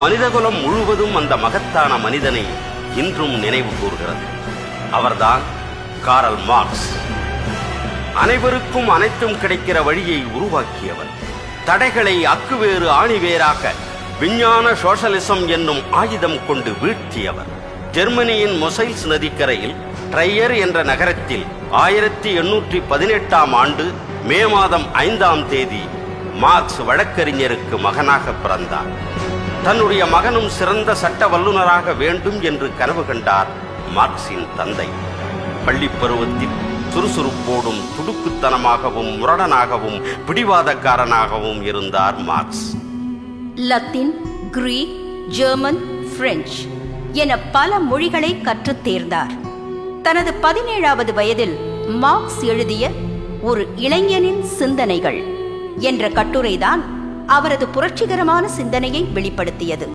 மனிதகுலம் முழுவதும் அந்த மகத்தான மனிதனை இன்றும் நினைவு கூர்கிறது. அவர்தான் காரல் மார்க்ஸ். அனைவருக்கும் அனைத்தும் கிடைக்கிற வழியை உருவாக்கியவர். தடைகளை அக்குவேறு ஆணிவேராக விஞ்ஞான சோஷலிசம் என்னும் ஆயுதம் கொண்டு வீழ்த்தியவர். ஜெர்மனியின் மொசைல்ஸ் நதிக்கரையில் ட்ரையர் என்ற நகரத்தில் 1818ஆம் ஆண்டு மே மாதம் 5ஆம் தேதி மார்க்ஸ் வழக்கறிஞருக்கு மகனாக பிறந்தார். தன்னுடைய மகனும் சிறந்த சட்ட வல்லுநராக வேண்டும் என்று கனவு கண்டார் மார்க்சின் தந்தை. பள்ளிப் பருவத்தில் சுறுசுறுப்போடும் துடுக்குத்தனமாகவும் முரடனாகவும் பிடிவாதக்காரனாகவும் இருந்தார் Marx. Latin, Greek, German, French என பல மொழிகளை கற்றுத் தேர்ந்தார். தனது 17வது வயதில் மார்க்ஸ் எழுதிய ஒரு இளைஞனின் சிந்தனைகள் என்ற கட்டுரைதான் அவரது புரட்சிகரமான சிந்தனையை வெளிப்படுத்தியது.